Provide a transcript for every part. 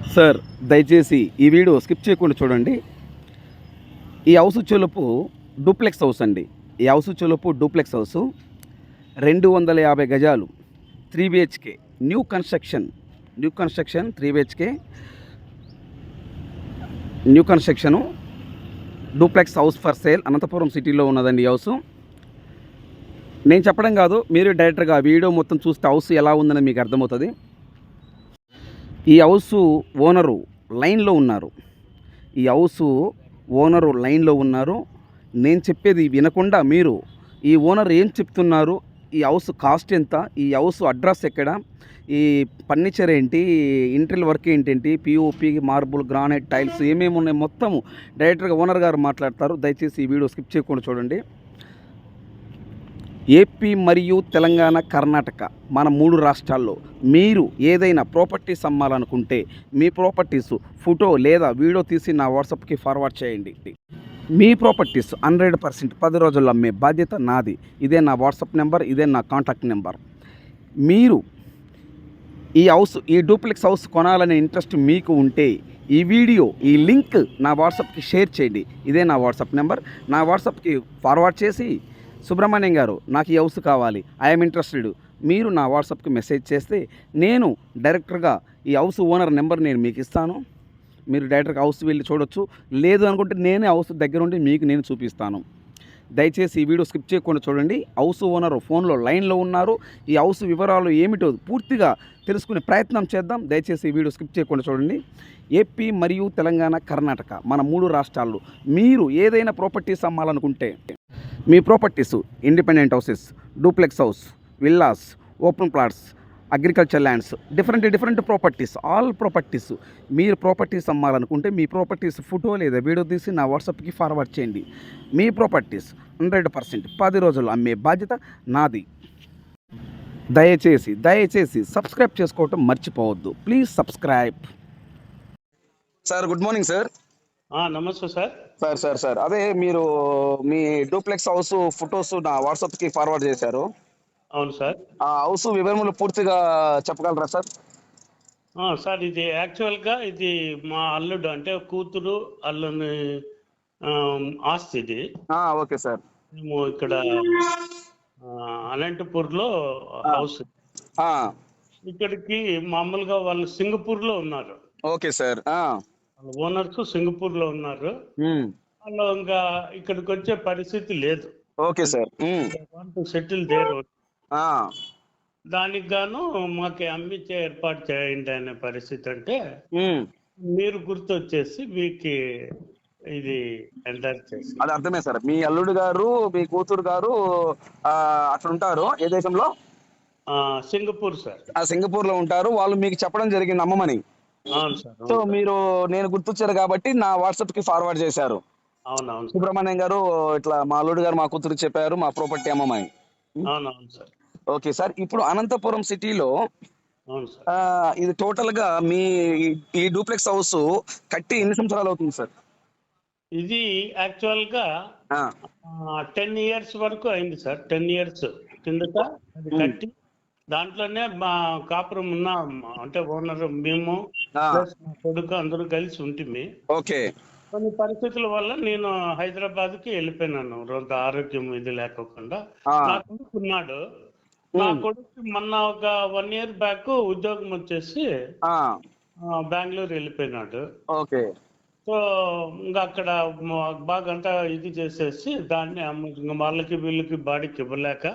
Sir, దయచేసి ఈ video skip చేయకుండా చూడండి. ఈ హౌస్ చెలుపు డూప్లెక్స్ హౌస్ అండి. ఈ హౌస్ చెలుపు డూప్లెక్స్ హౌసు 250 గజాలు 3 BHK new construction 3 BHK new construction duplex house for sale Anantapuram సిటీలో ఉన్నదండి ఈ హౌసు. నేను చెప్పడం కాదు, మీరు డైరెక్ట్గా వీడియో మొత్తం చూస్తే హౌస్ ఎలా ఉందని మీకు అర్థమవుతుంది. ఈ హౌస్ ఓనరు లైన్లో ఉన్నారు. ఈ హౌస్ ఓనరు లైన్లో ఉన్నారు. నేను చెప్పేది వినకుండా మీరు ఈ ఓనర్ ఏం చెప్తున్నారు, ఈ హౌస్ కాస్ట్ ఎంత, ఈ హౌస్ అడ్రస్ ఎక్కడ, ఈ ఫర్నిచర్ ఏంటి, ఇంటీరియర్ వర్క్ ఏంటేంటి, పిఓపి, మార్బుల్, గ్రానైట్, టైల్స్ ఏమేమి ఉన్నాయి మొత్తము డైరెక్టర్గా ఓనర్ గారు మాట్లాడతారు. దయచేసి ఈ వీడియో స్కిప్ చేయకుండా చూడండి. ఏపీ మరియు తెలంగాణ, కర్ణాటక మన 3 రాష్ట్రాల్లో మీరు ఏదైనా ప్రాపర్టీస్ అమ్మాలనుకుంటే మీ ప్రాపర్టీస్ ఫోటో లేదా వీడియో తీసి నా వాట్సాప్కి ఫార్వర్డ్ చేయండి. మీ ప్రాపర్టీస్ 100% 10 రోజుల్లో అమ్మే బాధ్యత నాది. ఇదే నా వాట్సాప్ నెంబర్, ఇదే నా కాంటాక్ట్ నెంబర్. మీరు ఈ డూప్లెక్స్ హౌస్ కొనాలనే ఇంట్రెస్ట్ మీకు ఉంటే ఈ వీడియో, ఈ లింక్ నా వాట్సాప్కి షేర్ చేయండి. ఇదే నా వాట్సాప్ నెంబర్. నా వాట్సాప్కి ఫార్వర్డ్ చేసి, సుబ్రహ్మణ్యం గారు నాకు ఈ హౌస్ కావాలి, ఐఎమ్ ఇంట్రెస్టెడ్, మీరు నా వాట్సాప్కి మెసేజ్ చేస్తే నేను డైరెక్టర్గా ఈ హౌస్ ఓనర్ నెంబర్ నేను మీకు ఇస్తాను. మీరు డైరెక్ట్గా హౌస్ వెళ్ళి చూడొచ్చు. లేదు అనుకుంటే నేనే హౌస్ దగ్గర ఉండి మీకు నేను చూపిస్తాను. దయచేసి ఈ వీడియో స్కిప్ చేయకుండా చూడండి. హౌస్ ఓనర్ ఫోన్లో లైన్లో ఉన్నారు. ఈ హౌస్ వివరాలు ఏమిటో పూర్తిగా తెలుసుకునే ప్రయత్నం చేద్దాం. దయచేసి ఈ వీడియో స్కిప్ చేయకుండా చూడండి. ఏపీ మరియు తెలంగాణ, కర్ణాటక మన 3 రాష్ట్రాల్లో మీరు ఏదైనా ప్రాపర్టీస్ అమ్మాలనుకుంటే మీ properties independent houses, duplex house, villas, open plots, agriculture lands, different properties, all properties మీరు ప్రాపర్టీస్ అమ్మాలనుకుంటే మీ ప్రాపర్టీస్ ఫోటో లేదా వీడియో తీసి నా వాట్సాప్కి ఫార్వర్డ్ చేయండి. మీ ప్రాపర్టీస్ 100% 10 రోజుల్లో అమ్మే బాధ్యత నాది. దయచేసి సబ్స్క్రైబ్ చేసుకోవటం మర్చిపోవద్దు. Please subscribe. Sir, good morning sir. నమస్తే సార్. సార్ అదే మీరు మీ డూప్లెక్స్ హౌస్ ఫొటోస్ నా వాట్సాప్కి ఫార్వర్డ్ చేశారు. అవును సార్. ఆ హౌస్ వివరములు పూర్తిగా చెప్పగలరా సార్? సార్, ఇది యాక్చువల్గా ఇది మా అల్లుడు అంటే కూతురు అల్లుని ఆస్తి ఇది. Okay sir. మేము ఇక్కడ అనంతపూర్లో హౌస్. ఇక్కడికి మామూలుగా వాళ్ళు సింగపూర్లో ఉన్నారు. Okay sir. వాళ్ళ ఓనర్స్ సింగపూర్లో ఉన్నారు. వాళ్ళు ఇంకా ఇక్కడికి వచ్చే పరిస్థితి లేదు. Okay sir. Settle there. దానికి గాను మాకు అమ్మించే ఏర్పాటు చేయండి అనే పరిస్థితి. అంటే మీరు గుర్తొచ్చేసి మీకు ఇది ఎంటర్ చేసి. అది అర్థమే సార్. మీ అల్లుడు గారు, మీ కూతురు గారు అక్కడ ఉంటారు. ఏ దేశంలో? Singapore sir. సింగపూర్ లో ఉంటారు. వాళ్ళు మీకు చెప్పడం జరిగింది అమ్మమని. అవును సార్. సో మీరు నేను గుర్తొచ్చారు కాబట్టి నా వాట్సాప్ కి ఫార్వర్డ్ చేశారు. అవునవును. సుబ్రహ్మణ్యం గారు ఇట్లా మా అల్లుడు గారు మా కూతురు చెప్పారు మా ప్రాపర్టీ అమ్మమని. అవునవును సార్. Okay sir. ఇప్పుడు అనంతపురం సిటీలో ఇది టోటల్ గా మీ ఈ డూప్లెక్స్ హౌస్ కట్టి ఎన్ని సంవత్సరాలు అవుతుంది సార్? ఇది యాక్చువల్ గా 10 years వరకు అయింది సార్. 10 years కిందట అది కట్టి దాంట్లోనే మా కాపురం ఉన్న అంటే ఓనర్ మేము కొడుకు అందరూ కలిసి ఉంటుంది. ఓకే. కొన్ని పరిస్థితుల వల్ల నేను హైదరాబాద్ కి వెళ్ళిపోయినాను. రోజు ఆరోగ్యం ఇది లేకోకుండా. నా కొడుకు ఉన్నాడు. నా కొడుకు మొన్న ఒక 1 year బ్యాక్ ఉద్యోగం వచ్చేసి బెంగళూరు వెళ్ళిపోయినాడు. ఓకే. సో ఇంకా అక్కడ బాగా అంతా ఇది చేసేసి దాన్ని వాళ్ళకి వీళ్ళకి బాడీకి ఇవ్వలేక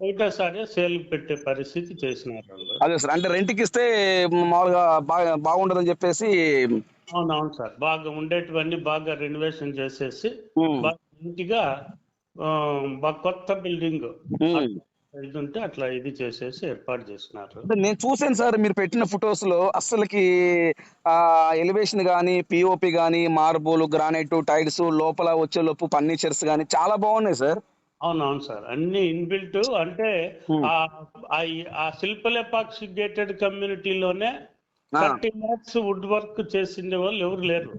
ఒకటేసారి సేల్ పెట్టే పరిస్థితి చేసినారు. అదే సార్. అంటే రెంట్కి ఇస్తే మామూలుగా బాగుండదని చెప్పేసి. అవునవును సార్. బాగా ఉండేటివన్నీ బాగా రెనోవేషన్ చేసేసి బాగా నీట్గా బాగా కొత్త బిల్డింగ్ ఇది ఉంటే అట్లా ఇది చేసేసి ఏర్పాటు చేసినారు. నేను చూసాను సార్ మీరు పెట్టిన ఫొటోస్ లో. అసలుకి ఎలివేషన్ గానీ, పిఓపి గానీ, మార్బుల్, గ్రానైట్, టైల్స్, లోపల వచ్చేలోపు ఫర్నిచర్స్ గానీ చాలా బాగున్నాయి సార్. అవునవును సార్. అన్ని ఇన్బిల్ట్. అంటే ఆ శిల్పలేపాక్షి గేటెడ్ కమ్యూనిటీలోనే 30 lakhs వుడ్ వర్క్ చేసిండే వాళ్ళు ఎవరు లేరు.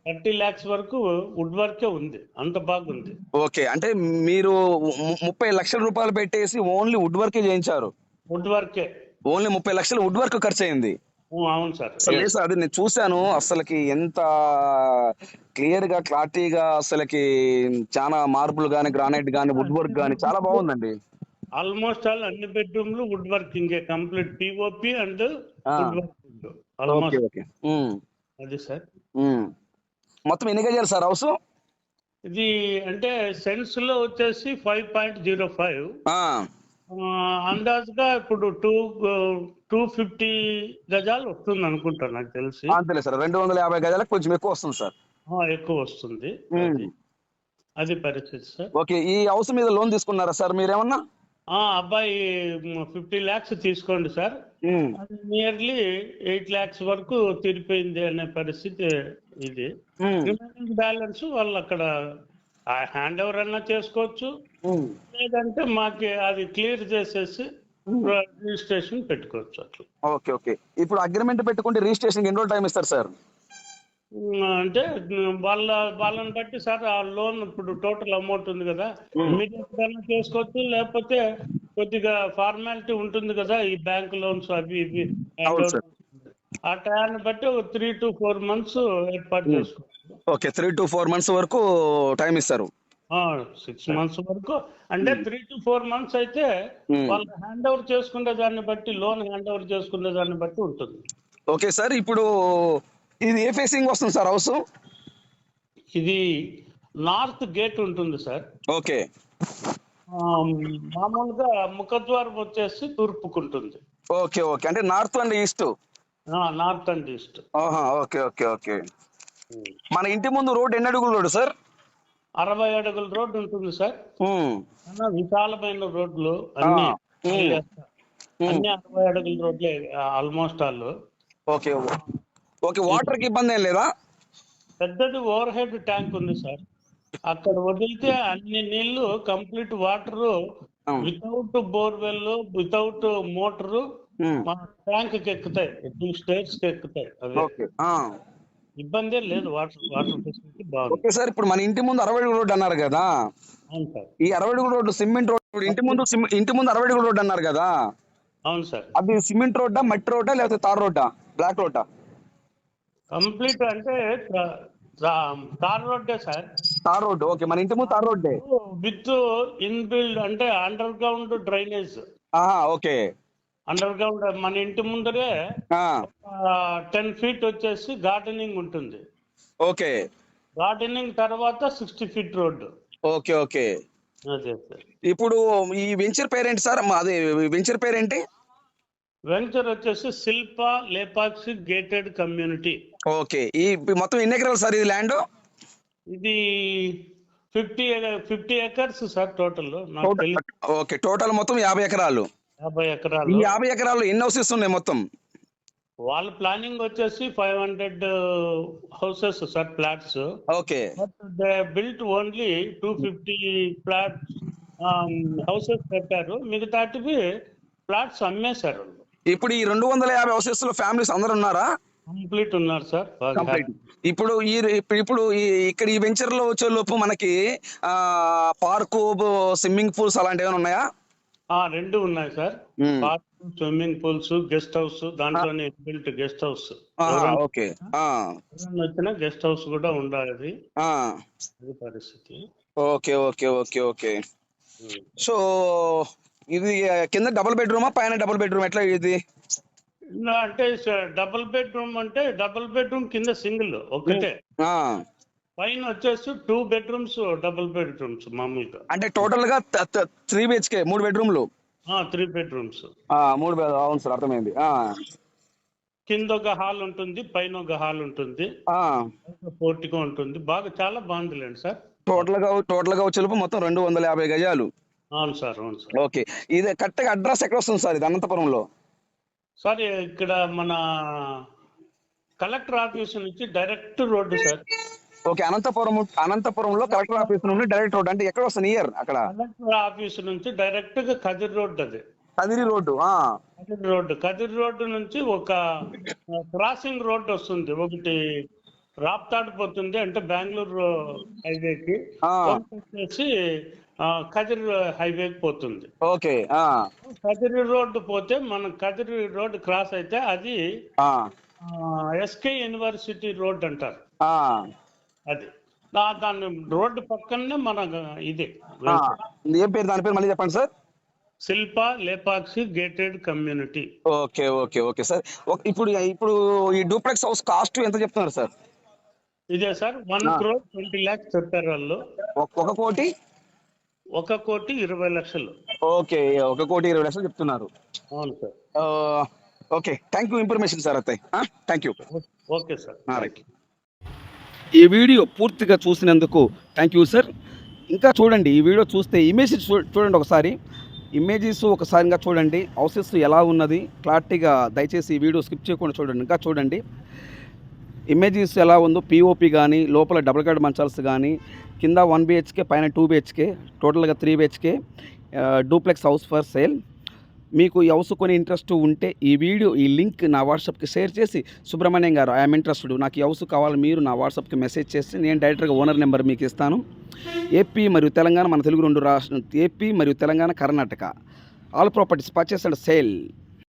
30 lakhs వరకు వుడ్ వర్కే ఉంది. అంత బాగుంది. ఓకే. అంటే మీరు 30 లక్షల రూపాయలు పెట్టేసి ఓన్లీ వుడ్ వర్కే చేయించారు? వుడ్ వర్కే. ఓన్లీ 30 లక్షలు వుడ్ వర్క్ ఖర్చు అయింది. అవును సార్. అసలు లేదు సార్, అది నేను చూశాను. అసలుకి ఎంత క్లియర్ గా క్లారిటీగా అసలుకి చాలా మార్బుల్ గానీ, గ్రానైట్ గానీ, వుడ్ వర్క్ గానీ చాలా బాగుందండి. ఆల్మోస్ట్ ఆల్ అన్ని బెడ్రూమ్లు wood working, complete POP and ఆ, wood working okay almost. Okay. అది సార్. మొత్తం ఎన్ని గజాలు సార్ హౌస్? ఇది అంటే సెన్స్ లో వచ్చేసి 5.05, అందాజుగా ఇప్పుడు 250 గజాలు వస్తుంది అనుకుంటా నాకు తెలిసి. అంతేలే సార్, 250 గజాలకు కొంచెం ఎక్కువ వస్తుంది సార్. ఎక్కువ వస్తుంది. అది పరిస్థితి సార్. ఓకే, ఈ హౌస్ మీద లోన్ తీసుకున్నారా సార్ మీరేమన్నా? అబ్బాయి 50 lakhs తీసుకోండి సార్. అది నియర్లీ 8 lakhs వరకు తీరిపోయింది అనే పరిస్థితి ఇది. రిమైనింగ్ బ్యాలెన్స్ వాళ్ళు అక్కడ హ్యాండ్ ఓవర్ అన్నా చేసుకోవచ్చు, లేదంటే మాకు అది క్లియర్ చేసేసి రిజిస్ట్రేషన్ పెట్టుకోవచ్చు అట్లా. Okay okay. ఇప్పుడు అగ్రిమెంట్ పెట్టుకుంటే రిజిస్ట్రేషన్ ఎన్ని రోజులు టైం ఇస్తారు సార్? అంటే వాళ్ళని బట్టి సార్, ఆ లోన్ ఇప్పుడు టోటల్ అమౌంట్ ఉంది కదా, ఇమీడియట్ గా చేసుకోవచ్చు, లేకపోతే కొద్దిగా ఫార్మాలిటీ ఉంటుంది కదా ఈ బ్యాంక్ లోన్స్ అవి ఇవి, ఆ టైంని బట్టి 3 to 4 months ఏర్పాటు చేసుకోవచ్చు. ఓకే, 3 to 4 months వరకు టైం ఇస్తారు. 6 months వరకు అంటే 3 to 4 months అయితే వాళ్ళు హ్యాండ్ ఓవర్ చేసుకునే దాన్ని బట్టి, లోన్ హ్యాండ్ ఓవర్ చేసుకునే దాన్ని బట్టి ఉంటుంది. ఓకే సార్, ఇప్పుడు ఇది ఏ ఫేసింగ్ వస్తుంది సార్ హౌస్? ఇది నార్త్ గేట్ ఉంటుంది సార్. ఓకే. మామూలుగా ముఖద్వారం వచ్చేసి తూర్పుకుంటుంది. ఓకే ఓకే, అంటే north and east. North and east. Okay okay okay. మన ఇంటి ముందు రోడ్ ఎన్ని అడుగుల రోడ్ సార్? 60 అడుగుల రోడ్డు ఉంటుంది సార్. విశాలమైన రోడ్లు అన్ని 60 అడుగుల రోడ్లే almost all. Okay okay. Water కి ఇబ్బంది ఏం లేదా? పెద్దది ఓవర్ హెడ్ ట్యాంక్ ఉంది సార్. అక్కడ వదిలితే అన్ని నీళ్లు complete water without borewell, without motor మన ట్యాంక్ కి ఎక్కుతాయి, 2 stairs కి ఎక్కుతాయి. ఇబ్బంది లేదు, వాటర్ ఫెసిలిటీ బాగుంది. ఓకే సార్, ఇప్పుడు మన ఇంటి ముందు 60 అడుగుల రోడ్ అన్నారు కదా, అవును సార్. ఈ 60 అడుగుల రోడ్డు సిమెంట్ రోడ్, ఇంటి ముందు 60 అడుగుల రోడ్ అన్నారు కదా, అవును సార్. అది సిమెంట్ రోడ్డా, మట్టి రోడ్డా, లేకపోతే తార్ రోడ్డా, బ్లాక్ రోడ్డా? కంప్లీట్ అంటే తార్ రోడ్డే సార్. Tar road. ఓకే, మన ఇంటి ముందు తార్ రోడ్డే విత్ ఇన్బిల్డ్ అంటే under ground drainage. Okay. Under ground మన ఇంటి ముందరే 10 feet వచ్చేసి గార్డెనింగ్ ఉంటుంది. ఓకే. గార్డెనింగ్ తర్వాత 60 feet రోడ్డు. Okay okay. అదే సార్. ఇప్పుడు ఈ వెంచర్ పేరేంటి సార్? అదే వెంచర్ పేరేంటి? వెంచర్ వచ్చేసి శిల్ప లేపాక్షి గేటెడ్ కమ్యూనిటీ. ఓకే. ఈ మొత్తం ఎన్ని ఎకరాలు సార్ ఇది ల్యాండ్? ఇది 50 acres sir total. Okay, total మొత్తం 50 ఎకరాలు. 50 ఎకరాలు. ఈ 50 ఎకరాలు ఎన్ని హౌసెస్ ఉన్నాయి మొత్తం? వాళ్ళ ప్లానింగ్ వచ్చేసి 500 houses sir, flats. Okay. But they built only 250 flats houses పెట్టారు, మిగతాటివి ఫ్లాట్స్ అమ్మేశారు. ఇప్పుడు ఈ 250 హౌసెస్ లో ఫ్యామిలీస్ అందరు ఉన్నారా? కంప్లీట్ ఉన్నారు సార్. ఇప్పుడు ఇక్కడ ఈ వెంచర్ లో వచ్చే లోపు మనకి పార్కు, స్విమ్మింగ్ పూల్స్ అలాంటివి ఏమైనా ఉన్నాయా? 2 ఉన్నాయి sir. Park, swimming pools, guest house, దాంట్లోనే బిల్ట్ గెస్ట్ హౌస్. ఓకే. వచ్చిన గెస్ట్ హౌస్ కూడా ఉండాలి, అది పరిస్థితి. Okay okay okay okay. So ఇది కింద డబుల్ బెడ్రూమా, పైన డబుల్ బెడ్రూమ్, ఎట్లా ఇది? అంటే డబుల్ బెడ్రూమ్ అంటే డబుల్ బెడ్రూమ్ కింద సింగిల్ ఒకటే, పైన వచ్చేసి 2 bedrooms డబుల్ బెడ్రూమ్స్ మామూలుగా. అంటే టోటల్ గా 3 BHK, 3 bedroomలు. 3 bedrooms. 3 అవును సార్, అర్థమైంది. కింద ఒక హాల్ ఉంటుంది, పైన ఒక హాల్ ఉంటుంది, పోర్టికో ఉంటుంది. చాలా బాగుందిలేండి సార్. టోటల్ గా వచ్చేలోపు మొత్తం 250 గజాలు. అవును సార్, అవును సార్. ఓకే. ఇది కరెక్ట్ అడ్రస్ ఎక్కడ వస్తుంది సార్? ఇది అనంతపురంలో సార్. ఇక్కడ మన కలెక్టర్ ఆఫీస్ నుంచి డైరెక్ట్ రోడ్డు సార్. ఓకే, అనంతపురంలో కలెక్టర్ ఆఫీస్ నుండి డైరెక్ట్ రోడ్. అంటే ఎక్కడ వస్తుంది నియర్ అక్కడ? కలెక్టర్ ఆఫీస్ నుంచి డైరెక్ట్ గా కదిరి రోడ్డు. అది కదిరి రోడ్డు. కదిరి రోడ్డు నుంచి ఒక క్రాసింగ్ రోడ్డు వస్తుంది ఒకటి, రాప్తాడు పోతుంది అంటే బెంగళూరు హైవేకి, వచ్చేసి కదిరి హైవేకి పోతుంది. ఓకే. కదిరి రోడ్డు పోతే మనం కదిరి రోడ్డు క్రాస్ అయితే అది ఎస్కే యూనివర్సిటీ రోడ్ అంటారు. అది దాని రోడ్డు పక్కనే మన ఇది ఏం పేరు, దాని పేరు మళ్ళీ చెప్పండి sir. Shilpa Lepakshi gated community. Okay okay okay sir. ఇప్పుడు ఈ డూప్లెక్స్ హౌస్ కాస్ట్ ఎంత చెప్తున్నారు సార్? ఇదే సార్ 1,20,00,000 చెప్పారు వాళ్ళు. 1,20,00,000. ఓకే, 1,20,00,000 చెప్తున్నారు. అవును sir. Okay, thank you information sir. అయితే thank you. Okay sir. Right. ఈ వీడియో పూర్తిగా చూసినందుకు థ్యాంక్ యూ సార్. ఇంకా చూడండి, ఈ వీడియో చూస్తే ఇమేజెస్ చూడండి ఒకసారి. ఇమేజెస్ ఒకసారిగా చూడండి, హౌసెస్ ఎలా ఉన్నది క్లారిటీగా. దయచేసి ఈ వీడియో స్కిప్ చేయకుండా చూడండి. ఇంకా చూడండి ఇమేజెస్ ఎలా ఉందో. పిఓపి కానీ, లోపల డబుల్ బెడ్ మంచాల్స్ కానీ, కింద 1 BHK పైన 2 BHK, టోటల్గా 3 BHK duplex house for sale. మీకు ఈ హౌస్ కొని ఇంట్రెస్ట్ ఉంటే ఈ లింక్ నా వాట్సాప్కి షేర్ చేసి, సుబ్రహ్మణ్యం గారు ఐఎమ్ ఇంట్రెస్టెడ్, నాకు ఈ హౌస్ కావాలి, మీరు నా వాట్సాప్కి మెసేజ్ చేసి నేను డైరెక్ట్గా ఓనర్ నెంబర్ మీకు ఇస్తాను. ఏపీ మరియు తెలంగాణ, మన తెలుగు 2 రాష్ట్రం, ఏపీ మరియు Telangana, Karnataka, all properties purchase and sale.